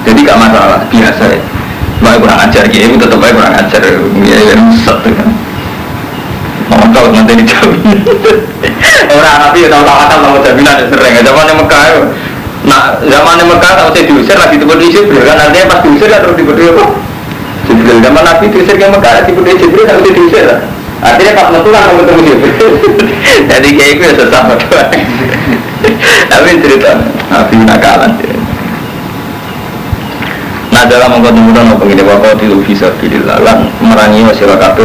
Jadi gak masalah, biasa ya. Mau kurang ajar gitu, tetap aja kurang ajar. Ya, satu kan. Mau kalau nanti dijamin. Orang Nabi tahu tahu mau jaminan sering. Zaman Mekah, nah zaman Mekah tahu saya diusir lagi tiba diusir, kan artinya pas diusir kan terus tiba apa? Jibril. Zaman Nabi diusir ke Mekah tiba Jibril tahu saya diusir lah. Artinya pas metu kan ketemu Jibril. Jadi kayak itu ya sesama doang. Tapi cerita Nabi nakalan. Nah dalam mengkontinu begini bahwa tidak bisa pilihlah lan merangi masyarakat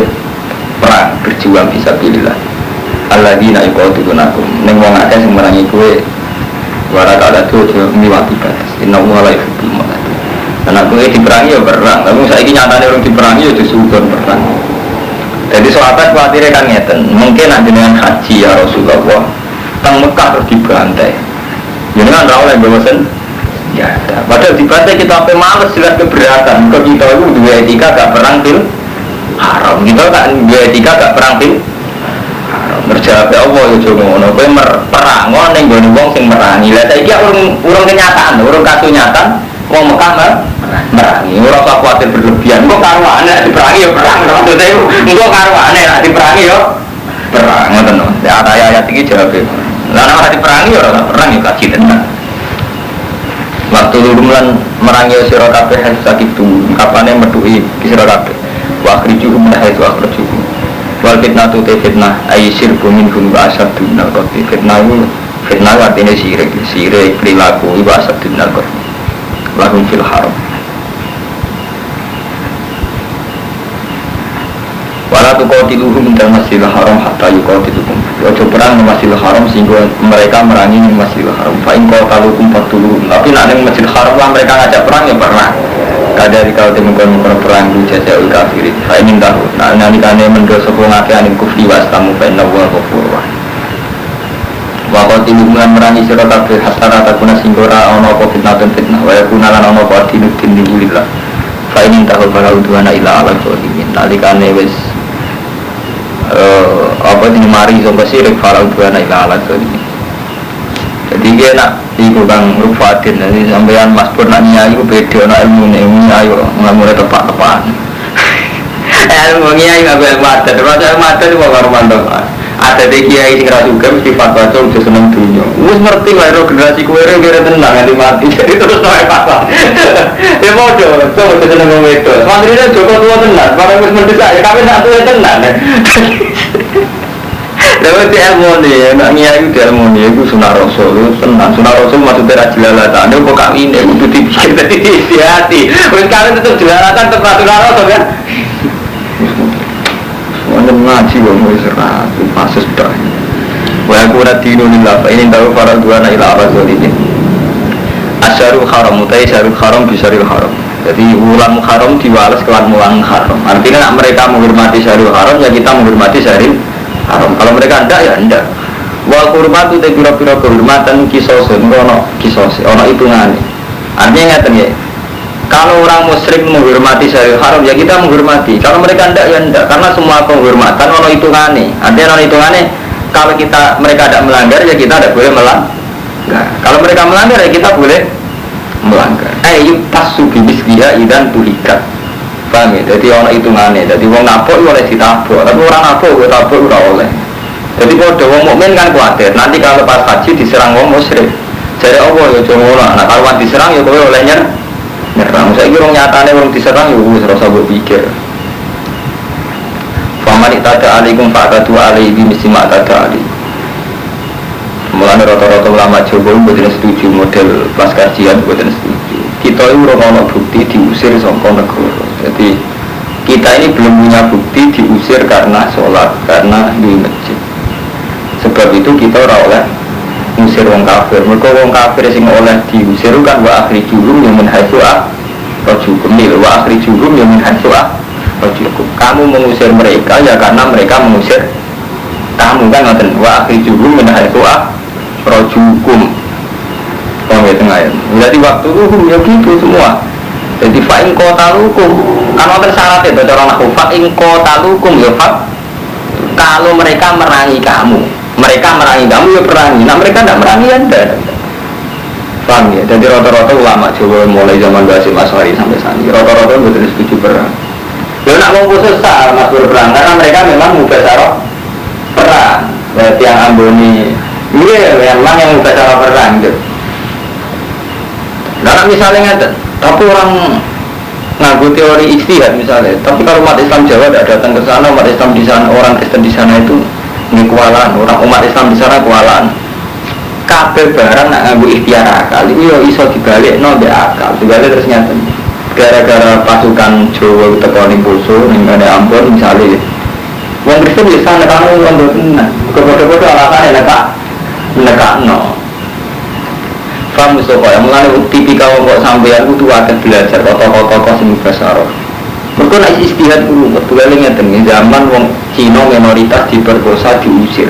perang berjuang bisa pilihlah. Alladzina yuqatilunakum ning wong akeh sing merangi kowe waraka ada tuh miwati batas. Innallaha la yuhibbul mu'tadin. Karena kowe diperangi ya perang, tapi saiki nyatane orang diperangi ya disudon perang. Jadi sahabat khawatirnya kan ngeten, mungkin ada dengan haji ya Rasulullah teng Mekah terus dibantai. Jadi kan ra oleh bosen. Ya, padahal dibantai kita sampai males jelas keberatan. Kalau kita itu dua etika gak perang fil haram. Kita kan dua etika gak perang fil haram. Berjawab Allah ya jono ngono. Kowe perang ning gone wong sing merangi. Lah saiki urung kenyataan, urung kasunyataan wong Mekah merangi. Ora usah kuwatir berlebihan. Kok karwane diperangi ya perang. Maksudnya engko karwane nek diperangi ya perang ngoten lho. Ayat iki jawab. Lah nek diperangi ya ora perang ya kaji tenan. Waktu lurumlan merangi sira kabeh sakit tu kapane metuhi sira kabeh wa akhrijuhum min haitsu akhrajuhum wal fitnatu te fitnah ay sirbu minhum wa asaddu minal qatl fitnah artinya sirik perilaku wa asaddu minal qatl lahum fil haram wala tuqatiluhum min masjidil haram hatta yuqatilukum ojo perang di Masjidil Haram sehingga mereka merangi di Masjidil Haram. Fa'in qatalukum faqtuluhum. Tapi nak di Masjidil Haram lah mereka ngajak perang ya perang. Kadari kau temukan perang di jazaul kafirin. Fa'in tahu. Nah nalikane mendo sapa ngake aning kufri wastamu fa inna wa ghafurur rahim. Wa qatiluhum lan merangi sira kabeh hatta takuna sehingga ora ana apa fitnah wa yakuna lan ana apa dinutin lillah. Fa'in tahu fala udwana ila ala zalimin. Nalikane wis apa ini mari sampai sirik falau buana ila alat ini. Jadi dia nak dikurang rufatin jadi sampean mas pun nak nyai itu beda nak ilmu nyai ngambil tepat-tepat. Ilmu nyai nggak boleh mata, terus mata itu baru mantap. Ada di kiai sing ra juga mesti fatwa itu udah seneng dunia. Wis ngerti lah generasi kue kira tenang nanti mati jadi terus naik pasar. Ya bodoh, coba seneng ngomong itu. Mantrinya Joko tua tenang, kalau wis mendesak ya kami nak tua tenang. Lewat di ilmu nih, nak nyai itu ilmu nih, itu sunah rasul, senang sunah rasul maksudnya jelalatan. Dia kok kawin itu dipikir tadi hati. Wis kawin tetap jelalatan tetap sunah rasul kan. Orang ngaji wong wis ora pasus tok. Wa aku ora dino lillah fa ini tahu para duana ila rasul ini. Asyarul haram utai syarul haram bisaril haram. Jadi bulan haram diwales kelan bulan haram. Artinya nak mereka menghormati syarul haram ya kita menghormati syaril haram. Kalau mereka ndak ya ndak. Wa hormatu te pira-pira kehormatan kisosun ono kisos ono hitungane. Artinya ngaten ya. Kalau orang musyrik menghormati syaril haram ya kita menghormati. Kalau mereka tidak ya tidak karena semua penghormatan ono hitungannya. Artinya ono hitungannya kalau mereka tidak melanggar ya kita tidak boleh melanggar. Kalau mereka melanggar ya kita boleh melanggar. Yupasu bibisliha idan tulikat. Paham ya? Jadi ono hitungannya. Jadi wong nabok itu oleh ditabok. Tapi orang nabok itu tabok ora oleh. Jadi kalau wong mukmin kan khawatir nanti kalau pas haji diserang wong musyrik. Jadi Allah ya jangan. Nah kalau diserang ya kowe olehnya nyerang, saya kira nyatanya orang diserang ya wis rasa berpikir. Faman itada alaikum fa'tadu alaihi bimithli ma atada alaihi. Mulane rata-rata ulama Jawa mboten setuju model pas kajian mboten setuju. Kita itu ora ono bukti diusir saka negara. Jadi kita ini belum punya bukti diusir karena sholat, karena di masjid. Sebab itu kita ora oleh ngusir wong kafir. Mereka wong kafir sing oleh diusir kan wa akhri jurum yang min haitsu rajukum nil wa akhri jurum yang min haitsu rajukum. Kamu mengusir mereka ya karena mereka mengusir kamu kan ngoten wa akhri jurum min haitsu rajukum. Wong itu ngayen. Jadi waktu itu ya gitu semua. Jadi fa in qatalukum kan wonten syaratnya baca orang aku fa in qatalukum ya fa kalau mereka merangi kamu. Mereka merangi kamu ya perangi, nah mereka tidak merangi anda. Paham ya? Jadi rata-rata ulama Jawa mulai zaman Basim Asy'ari sampai saat ini rata-rata betul setuju perang. Dia nak mau khusus Mas berperang karena mereka memang mubasyarah perang. Yang Amboni, iya memang yang mubasyarah perang gitu. Nah misalnya nggak, tapi orang ngaku teori ijtihad misalnya. Tapi kalau umat Islam Jawa tidak datang ke sana, umat Islam di sana, orang Kristen di sana itu ini kewalahan. Orang umat Islam di sana kewalahan. Kabel barang nak ngaku ikhtiar akal, itu yo iso dibalik, no be akal. Dibalik terus nyata. Gara-gara pasukan Jawa tekoning Poso, ning Ambon misalnya. Wong Kristen di sana kamu ngomong tenan. Kode-kode alasannya nekak no. Faham Mustafa, yang mulai tipikal kok sampean itu akan belajar tokoh-tokoh sing besar. Mereka nak istihad dulu, betulnya ngeten zaman wong Cina minoritas diperkosa diusir.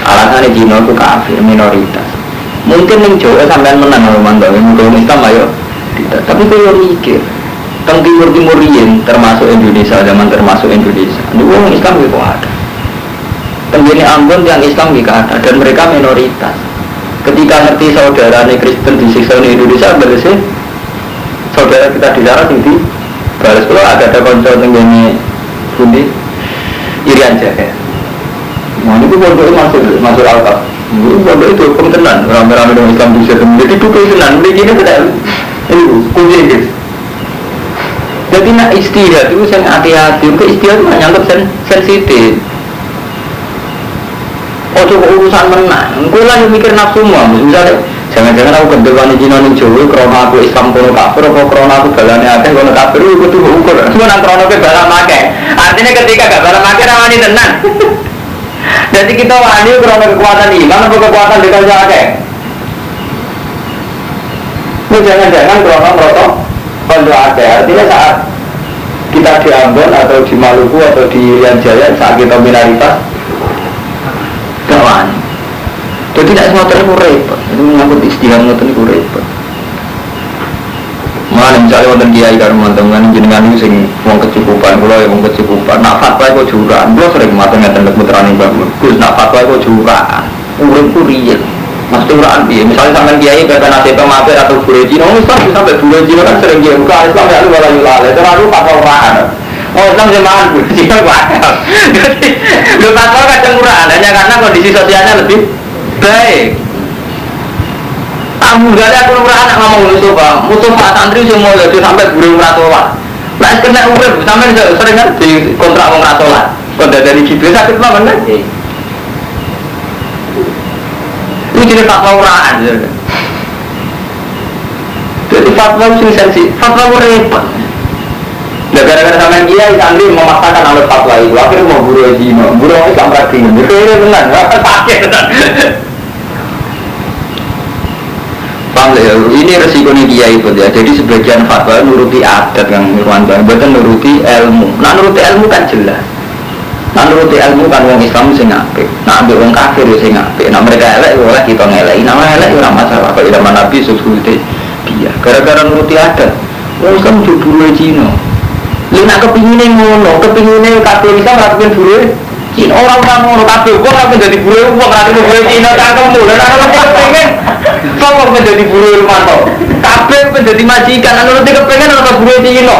Alasannya Cina itu kafir minoritas. Mungkin yang Jawa sampean menang kalau mantap, yang Islam ayo tidak. Tapi kalau mikir, teng timur yen termasuk Indonesia zaman termasuk Indonesia. Ini wong Islam itu ada. Tenggine Ambon yang Islam juga ada dan mereka minoritas. Ketika ngerti saudara Kristen disiksa di Indonesia, bersih saudara kita di sana tinggi. Balas kalau ada konco tenggine Bundi Irian Jaya. Nah ini pondoknya masuk Alkaf. Ini pondok itu hukum tenan. Rame-rame dengan Islam di sana. Jadi buku tenan. Begini tidak. Ini kunci guys. Jadi nak istihad itu saya hati-hati. Ke istihad itu menyangkut sensitif. Oh coba urusan menang. Aku lagi mikir nafsu semua. Misalnya, jangan-jangan aku kendelan di Cina ning Jawa karena aku Islam kono kafir, apa karena aku balane akeh kono kafir itu kudu ukur. Cuma nang krono ke balang akeh. Artinya ketika gak balang akeh ramani tenan. Jadi kita wani karena kekuatan iman atau kekuatan dikalja akeh. Ini jangan-jangan karena merata kondo akeh. Artinya saat kita di Ambon atau di Maluku atau di Irian Jaya saat kita minoritas kawan. Jadi tidak semua itu repot. Itu menyangkut istihad itu repot. Malah misalnya wonten kiai karo teman-teman jenengan itu sing wong kecukupan, kula ya wong kecukupan. Nak fatwa kok juraan. Kula sering matur ngeten putrane Mbah Gus, nak fatwa kok juraan. Uripku riyen. Mas juraan piye? Misalnya sampean kiai kata nasib mati atau bule Cina, Islam sampai bule Cina kan sering kiai buka Islam ya lu wala yulale. Terlalu fatwa uraan. Oh Islam zaman bule Cina bakal. Jadi lu fatwa kadang uraan hanya karena kondisi sosialnya lebih baik. Kamu gak ada kurang anak ngomong musuh Pak Santri semua jadi sampai burung ratolan. Nah kena urip sampai sering kan di kontrak wong ratolan. Kok dari gitu sakit banget kan? Ini jadi fatwa uraan. Jadi fatwa itu sensi, fatwa repot. Nah gara-gara sampai dia Santri memaksakan alur fatwa itu akhirnya mau buruh Cina, buruh Islam praktik. Itu benar, sakit benar. Ini resiko dia itu ya. Jadi sebagian fatwa nuruti adat yang Irwan bukan nuruti ilmu. Nah nuruti ilmu kan jelas. Nah nuruti ilmu kan wong Islam sing apik. Nah ambil wong kafir sing apik. Nah mereka elek oleh kita ngeleki. Nah elek ora masalah. Kalau zaman Nabi susulite dia. Gara-gara nuruti adat. Wong Islam jebule Cina. Lha nek kepingine ngono, kepingine kafir Islam ora kepengin buru Cina. Orang ngono kafir kok ora menjadi buru wong ora buru Cina cangkemmu. Lah nek kepengin kok menjadi buru Ilmanto. Kabeh menjadi majikan, anu nanti kepengen ana buru Cina.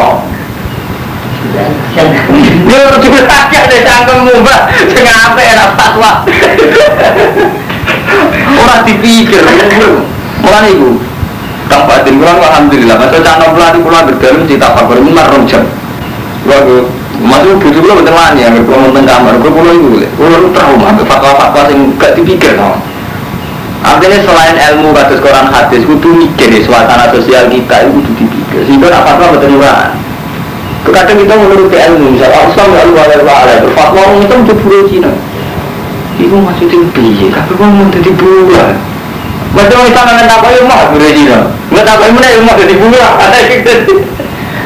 Yo juga takya deh cangkemmu, Mbak. Sing apik enak fatwa. Ora dipikir. Mulane iku. Kang batin kula alhamdulillah, masa cangkem pelati kula berdalam cita fakir marung jam. Waduh, masuk bujuk kula mboten wani ya, kula nonton kamar, kula iku lho. Kula trauma fatwa-fatwa sing gak dipikir no. Artinya selain ilmu kados Quran hadis kudu mikir ya, suasana sosial kita itu kudu dipikir. Sehingga apa-apa betul uraan. Kadang kita menurut ilmu, misalnya Islam ya Allah fatwa orang itu untuk buru Cina. Itu maksudnya piye? Tapi kok mau jadi buru lah. Macam Islam yang tak boleh mau buru Cina. Nggak tak boleh mana mau jadi buru lah. Ada gitu.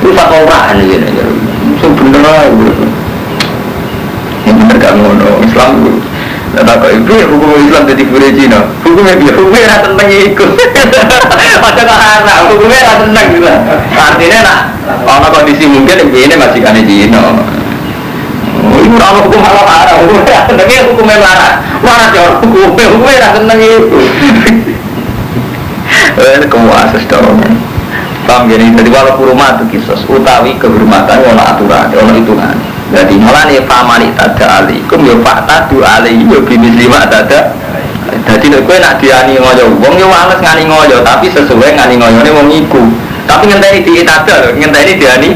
Itu fatwa uraan aja. Itu bener lah. Yang bener gak ngono Islam. Nah, tak ibu hukum Islam jadi buru Cina. Hukumnya rasa tentang ikut. Macam anak hukumnya rasa tentang gitu. Artinya nak, kalau kondisi mungkin ini masih kan Cina. Ini orang hukum halal, hukumnya marah. Marah jauh hukumnya rasa tentang itu. Kemuases dong. Paham gini, jadi walau kurma itu kisos utawi kehormatan ono aturan, ono hitungan. Jadi malah nih pamali tada alikum yo fakta du alaihi yo bimis lima tada. Jadi nek kowe nak diani ngoyo, wong yo males ngani ngoyo, tapi sesuai ngani ngoyone wong iku. Tapi ngenteni diitada lho, ngenteni diani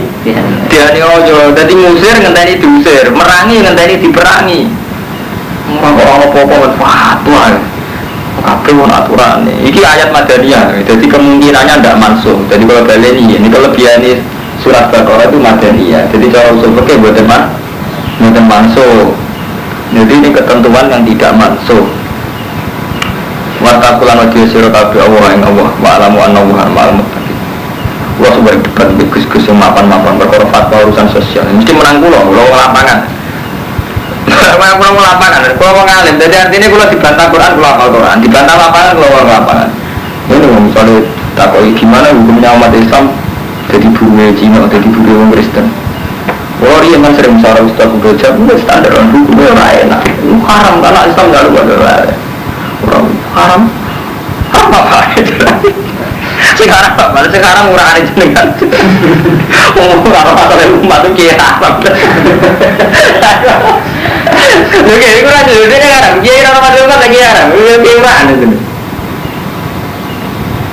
ngoyo. Dadi ngusir ngenteni diusir, merangi ngenteni diperangi. Ora apa-apa fatwa. Apa pun aturan ini. Ini ayat Madaniyah. Jadi kemungkinannya tidak mansuh. Jadi kalau baleni ini kelebihan ini surat Baqarah itu Madaniyah. Jadi cara usul fikih buatan mansuh. Jadi ini ketentuan yang tidak mansuh. Watakulan wajah sirah kabeh Allah yang Allah wa'alamu annallaha ma'al muttaqin. Wah sebagai debat gus-gus yang mapan-mapan perkara fatwa urusan sosial. Mesti menang kula lapangan. Kalau lapangan, kalau ngalim, jadi artinya kalau dibantah Quran, kalau hafal Quran, dibantah lapangan, kalau lapangan. Ini misalnya takoi gimana hukumnya umat Islam jadi bumi Cina, jadi bumi orang Kristen. Kalau dia kan sering misalnya Ustaz Gajah, itu standar hukumnya orang enak. Itu haram karena Islam nggak lupa orang haram. Haram apa itu? Sekarang apa? Sekarang murah aja dengan. Haram atau umat itu kira haram. Oke, itu kan jadi haram. Dia orang masuk kan lagi haram. Itu gimana itu?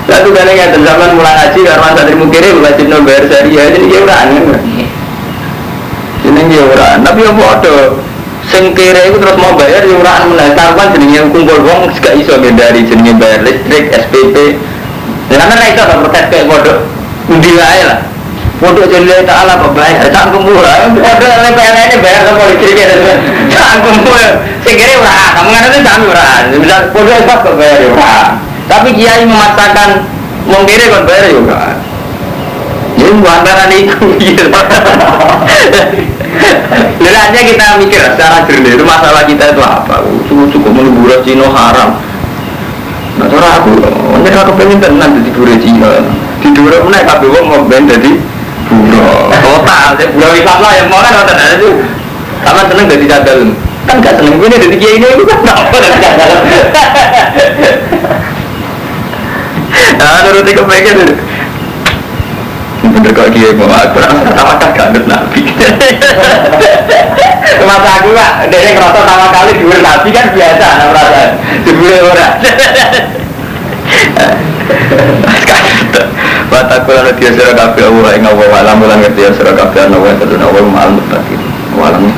Satu kali yang zaman mulai ngaji karena santri mukiri wajib bayar syariah jadi dia orang kan. Jadi dia orang. Tapi yang bodoh, sengkere itu terus mau bayar dia orang menetapkan jenisnya kumpul uang gak iso dari jenisnya bayar listrik, SPP. Karena itu ada protes kayak bodoh. Undi lah. Bodoh jadi Ta'ala apa bayar, canggung murah. Bodoh PLN ini bayar sama listriknya. Canggung murah. Sengkere orang, kamu kan itu canggung orang. Bisa bodoh itu kok bayar orang. Tapi kiai memaksakan mengkiri kan bayar juga. Jadi antara itu. Lelahnya kita mikir secara jernih itu masalah kita itu apa? Cukup menggurau Cina haram. Nah, cara aku, hanya aku pengen tenang jadi buruh Cina. Di buruh pun aku mau jadi buruh total. Buruh Islam lah yang mau kan nonton ada tuh. Sama seneng jadi cadel. Kan gak seneng gini jadi kiai ini itu kan apa dari cadel. Nah, nuruti kepengen itu. Bener kok kiai mau aku sama kagak nabi. Masa aku pak, dia ngerasa sama kali dua nabi kan biasa, merasa dua orang. Wataku lalu dia surah kafe Allah yang Allah alam ulang dia surah kafe Allah yang terdengar Allah malam berarti walamnya.